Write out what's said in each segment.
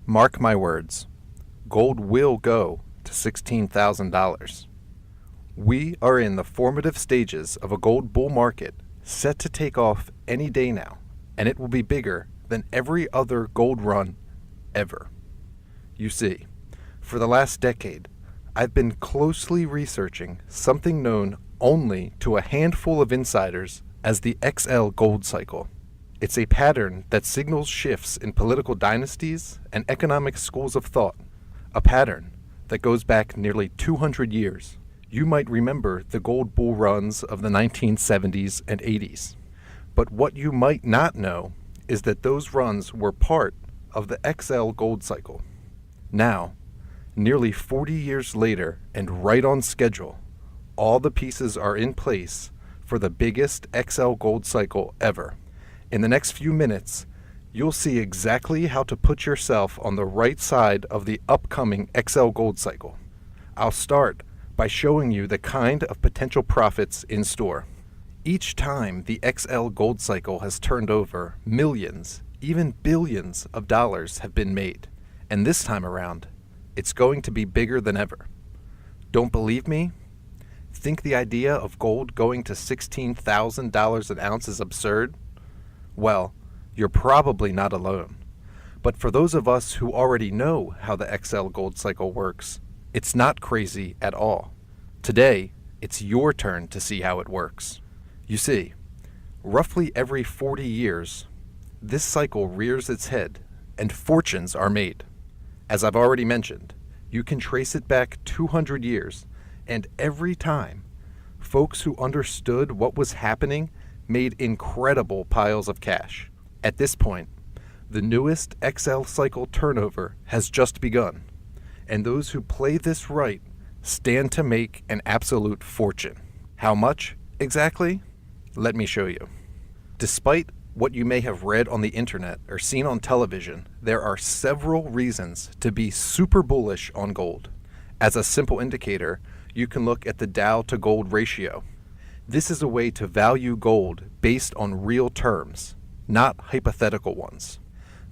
Mark my words, gold will go to $16,000. We are in the formative stages of a gold bull market set to take off any day now, and it will be bigger than every other gold run ever. You see, for the last decade, I've been closely researching something known only to a handful of insiders as the XL gold cycle. It's a pattern that signals shifts in political dynasties and economic schools of thought, a pattern that goes back nearly 200 years. You might remember the gold bull runs of the 1970s and 80s. But what you might not know is that those runs were part of the XL gold cycle. Now, nearly 40 years later and right on schedule, all the pieces are in place for the biggest XL gold cycle ever. In the next few minutes, you'll see exactly how to put yourself on the right side of the upcoming XL gold cycle. I'll start by showing you the kind of potential profits in store. Each time the XL gold cycle has turned over, millions, even billions of dollars have been made. And this time around, it's going to be bigger than ever. Don't believe me? Think the idea of gold going to $16,000 an ounce is absurd? Well, you're probably not alone. But for those of us who already know how the XL gold cycle works, it's not crazy at all. Today, it's your turn to see how it works. You see, roughly every 40 years, this cycle rears its head and fortunes are made. As I've already mentioned, you can trace it back 200 years, and every time, folks who understood what was happening made incredible piles of cash. At this point, the newest XL cycle turnover has just begun, and those who play this right stand to make an absolute fortune. How much exactly? Let me show you. Despite what you may have read on the internet or seen on television, there are several reasons to be super bullish on gold. As a simple indicator, you can look at the Dow to gold ratio. This is a way to value gold based on real terms, not hypothetical ones.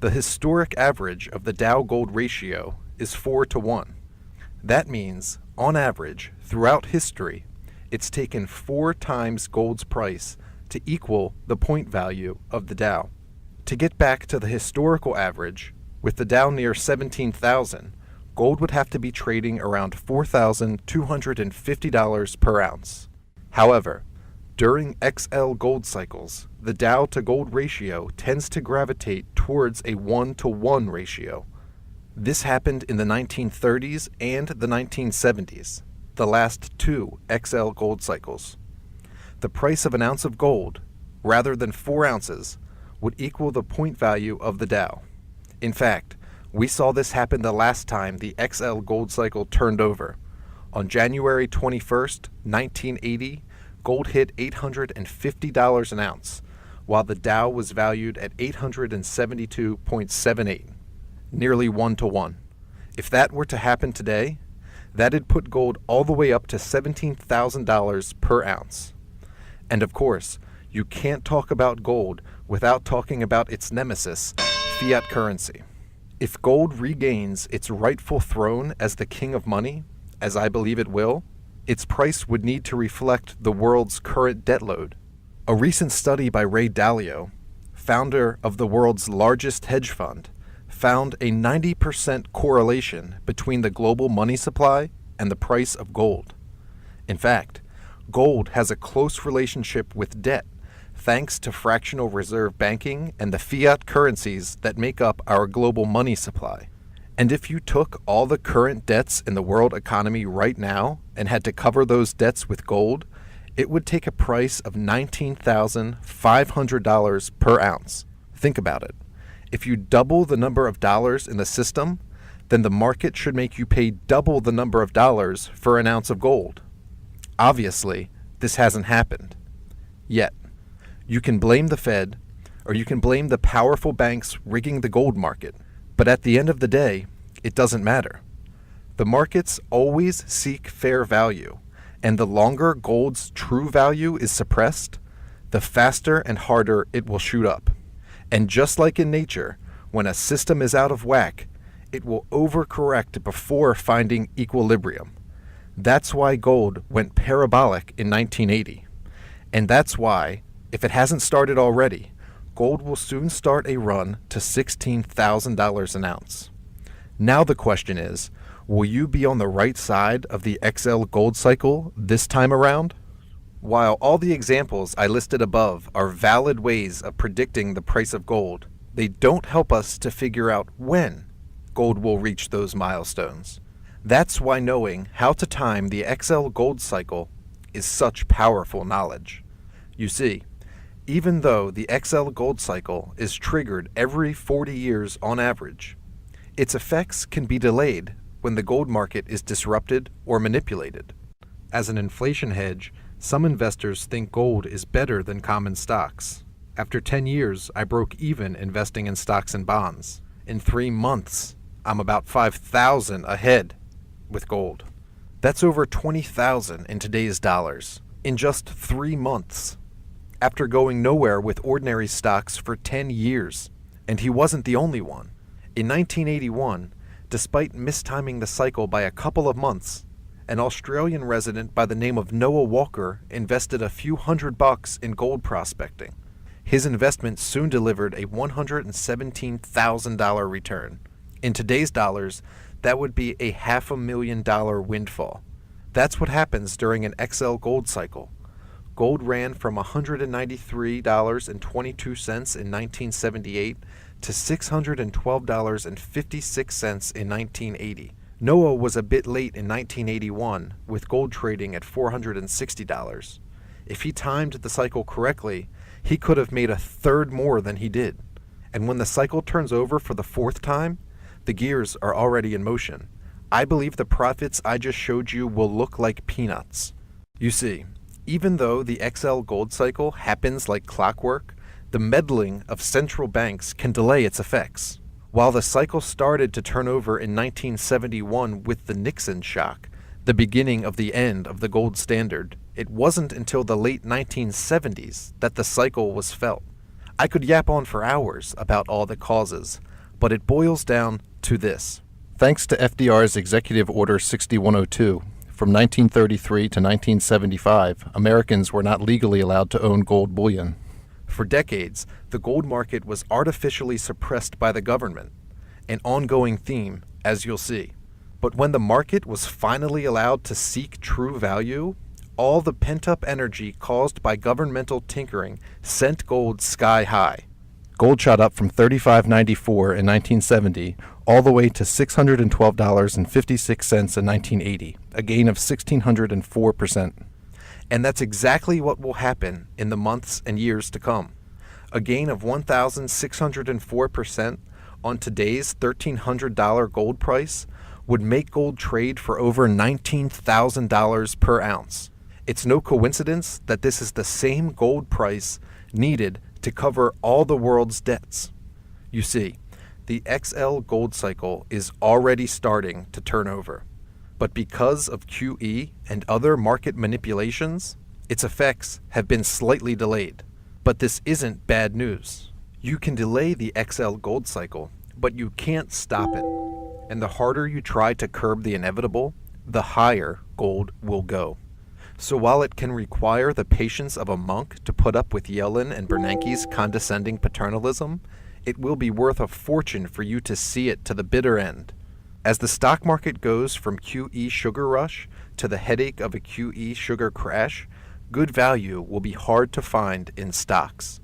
The historic average of the Dow gold ratio is 4-to-1. That means, on average, throughout history, it's taken 4 times gold's price to equal the point value of the Dow. To get back to the historical average, with the Dow near 17,000, gold would have to be trading around $4,250 per ounce. However, during XL gold cycles, the Dow to gold ratio tends to gravitate towards a 1-to-1 ratio. This happened in the 1930s and the 1970s, the last 2 XL gold cycles. The price of an ounce of gold, rather than 4 ounces, would equal the point value of the Dow. In fact, we saw this happen the last time the XL gold cycle turned over. On January 21st, 1980, gold hit $850 an ounce, while the Dow was valued at 872.78, nearly 1-to-1. If that were to happen today, that'd put gold all the way up to $17,000 per ounce. And of course, you can't talk about gold without talking about its nemesis, fiat currency. If gold regains its rightful throne as the king of money, as I believe it will, its price would need to reflect the world's current debt load. A recent study by Ray Dalio, founder of the world's largest hedge fund, found a 90% correlation between the global money supply and the price of gold. In fact, gold has a close relationship with debt, thanks to fractional reserve banking and the fiat currencies that make up our global money supply. And if you took all the current debts in the world economy right now and had to cover those debts with gold, it would take a price of $19,500 per ounce. Think about it. If you double the number of dollars in the system, then the market should make you pay double the number of dollars for an ounce of gold. Obviously, this hasn't happened. Yet. You can blame the Fed, or you can blame the powerful banks rigging the gold market. But at the end of the day, it doesn't matter. The markets always seek fair value, and the longer gold's true value is suppressed, the faster and harder it will shoot up. And just like in nature, when a system is out of whack, it will overcorrect before finding equilibrium. That's why gold went parabolic in 1980. And that's why, if it hasn't started already, gold will soon start a run to $16,000 an ounce. Now the question is, will you be on the right side of the XL gold cycle this time around? While all the examples I listed above are valid ways of predicting the price of gold, they don't help us to figure out when gold will reach those milestones. That's why knowing how to time the XL gold cycle is such powerful knowledge. You see, even though the XL gold cycle is triggered every 40 years on average, its effects can be delayed when the gold market is disrupted or manipulated. As an inflation hedge, some investors think gold is better than common stocks. After 10 years, I broke even investing in stocks and bonds. In 3 months, I'm about 5,000 ahead with gold. That's over 20,000 in today's dollars in just 3 months. After going nowhere with ordinary stocks for 10 years, and he wasn't the only one. In 1981, despite mistiming the cycle by a couple of months, an Australian resident by the name of Noah Walker invested a few $100 in gold prospecting. His investment soon delivered a $117,000 return. In today's dollars, that would be a $500,000 windfall. That's what happens during an XL gold cycle. Gold ran from $193.22 in 1978 to $612.56 in 1980. Noah was a bit late in 1981, with gold trading at $460. If he timed the cycle correctly, he could have made a third more than he did. And when the cycle turns over for the 4th time, the gears are already in motion. I believe the profits I just showed you will look like peanuts. You see, even though the XL gold cycle happens like clockwork, the meddling of central banks can delay its effects. While the cycle started to turn over in 1971 with the Nixon shock, the beginning of the end of the gold standard, it wasn't until the late 1970s that the cycle was felt. I could yap on for hours about all the causes, but it boils down to this. Thanks to FDR's Executive Order 6102, from 1933 to 1975, Americans were not legally allowed to own gold bullion. For decades, the gold market was artificially suppressed by the government, an ongoing theme, as you'll see. But when the market was finally allowed to seek true value, all the pent-up energy caused by governmental tinkering sent gold sky high. Gold shot up from $35.94 in 1970 all the way to $612.56 in 1980, a gain of 1,604%. And that's exactly what will happen in the months and years to come. A gain of 1,604% on today's $1,300 gold price would make gold trade for over $19,000 per ounce. It's no coincidence that this is the same gold price needed to cover all the world's debts. You see, the XL gold cycle is already starting to turn over. But because of QE and other market manipulations, its effects have been slightly delayed. But this isn't bad news. You can delay the XL gold cycle, but you can't stop it. And the harder you try to curb the inevitable, the higher gold will go. So while it can require the patience of a monk to put up with Yellen and Bernanke's condescending paternalism, it will be worth a fortune for you to see it to the bitter end. As the stock market goes from QE sugar rush to the headache of a QE sugar crash, good value will be hard to find in stocks.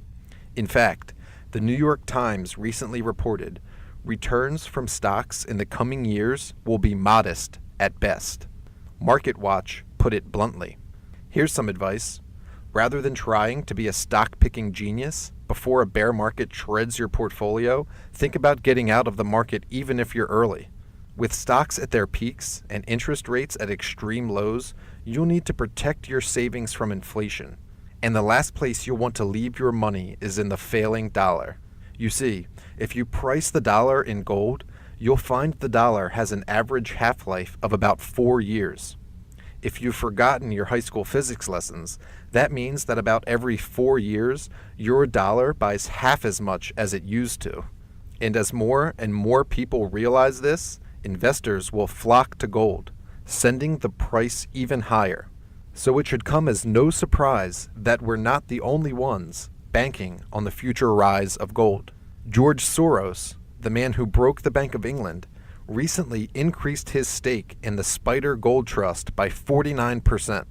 In fact, the New York Times recently reported returns from stocks in the coming years will be modest at best. MarketWatch put it bluntly. Here's some advice. Rather than trying to be a stock-picking genius before a bear market shreds your portfolio, think about getting out of the market even if you're early. With stocks at their peaks and interest rates at extreme lows, you'll need to protect your savings from inflation. And the last place you'll want to leave your money is in the failing dollar. You see, if you price the dollar in gold, you'll find the dollar has an average half-life of about 4 years. If you've forgotten your high school physics lessons, that means that about every 4 years, your dollar buys half as much as it used to. And as more and more people realize this, investors will flock to gold, sending the price even higher. So it should come as no surprise that we're not the only ones banking on the future rise of gold. George Soros, the man who broke the Bank of England, recently increased his stake in the Spider Gold Trust by 49%.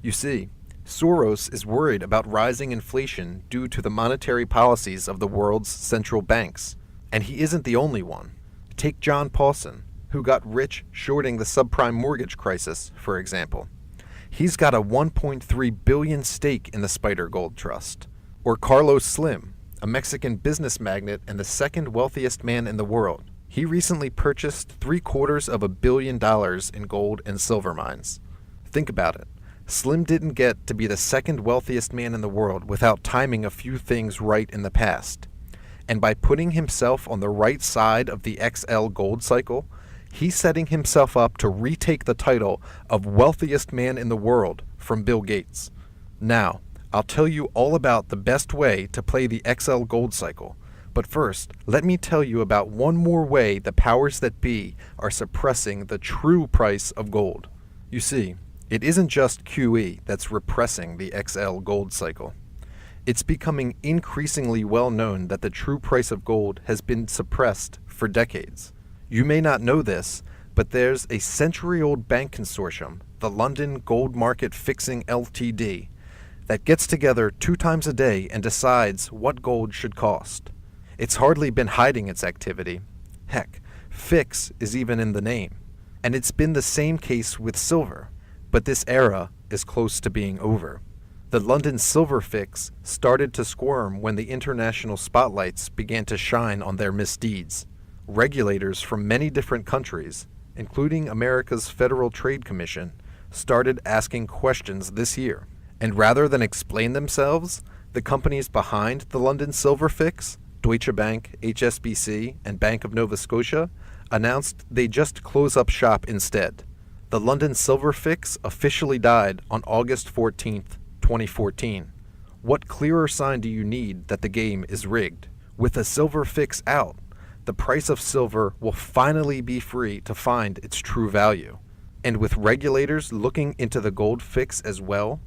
You see, Soros is worried about rising inflation due to the monetary policies of the world's central banks. And he isn't the only one. Take John Paulson, who got rich shorting the subprime mortgage crisis, for example. He's got a $1.3 billion stake in the Spider Gold Trust. Or Carlos Slim, a Mexican business magnate and the second wealthiest man in the world. He recently purchased $750 million in gold and silver mines. Think about it. Slim didn't get to be the second wealthiest man in the world without timing a few things right in the past. And by putting himself on the right side of the XL gold cycle, he's setting himself up to retake the title of wealthiest man in the world from Bill Gates. Now, I'll tell you all about the best way to play the XL gold cycle. But first, let me tell you about one more way the powers that be are suppressing the true price of gold. You see, it isn't just QE that's repressing the XL gold cycle. It's becoming increasingly well known that the true price of gold has been suppressed for decades. You may not know this, but there's a century-old bank consortium, the London Gold Market Fixing Ltd., that gets together 2 times a day and decides what gold should cost. It's hardly been hiding its activity. Heck, fix is even in the name. And it's been the same case with silver. But this era is close to being over. The London Silver Fix started to squirm when the international spotlights began to shine on their misdeeds. Regulators from many different countries, including America's Federal Trade Commission, started asking questions this year. And rather than explain themselves, the companies behind the London Silver Fix, Deutsche Bank, HSBC, and Bank of Nova Scotia, announced they'd just close up shop instead. The London Silver Fix officially died on August 14th, 2014. What clearer sign do you need that the game is rigged? With a silver fix out, the price of silver will finally be free to find its true value. And with regulators looking into the gold fix as well,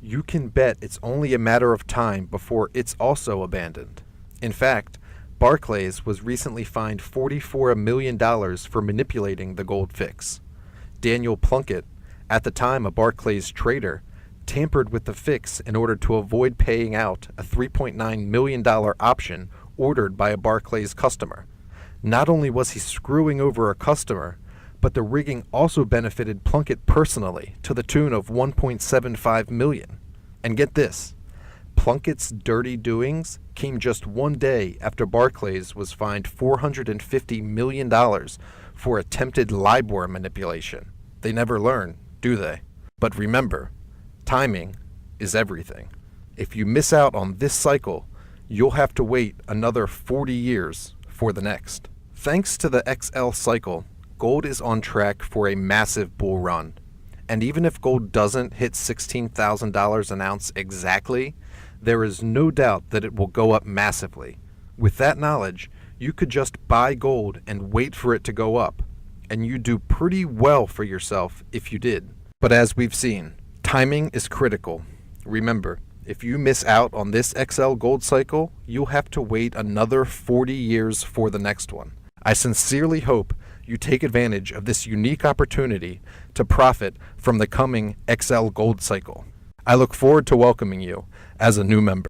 you can bet it's only a matter of time before it's also abandoned. In fact, Barclays was recently fined $44 million for manipulating the gold fix. Daniel Plunkett, at the time a Barclays trader, tampered with the fix in order to avoid paying out a $3.9 million option ordered by a Barclays customer. Not only was he screwing over a customer, but the rigging also benefited Plunkett personally to the tune of $1.75 million. And get this, Plunkett's dirty doings came just one day after Barclays was fined $450 million for attempted LIBOR manipulation. They never learn, do they? But remember, timing is everything. If you miss out on this cycle, you'll have to wait another 40 years for the next. Thanks to the XL cycle, gold is on track for a massive bull run. And even if gold doesn't hit $16,000 an ounce exactly, there is no doubt that it will go up massively. With that knowledge, you could just buy gold and wait for it to go up, and you'd do pretty well for yourself if you did. But as we've seen, timing is critical. Remember, if you miss out on this XL gold cycle, you'll have to wait another 40 years for the next one. I sincerely hope you take advantage of this unique opportunity to profit from the coming XL gold cycle. I look forward to welcoming you as a new member.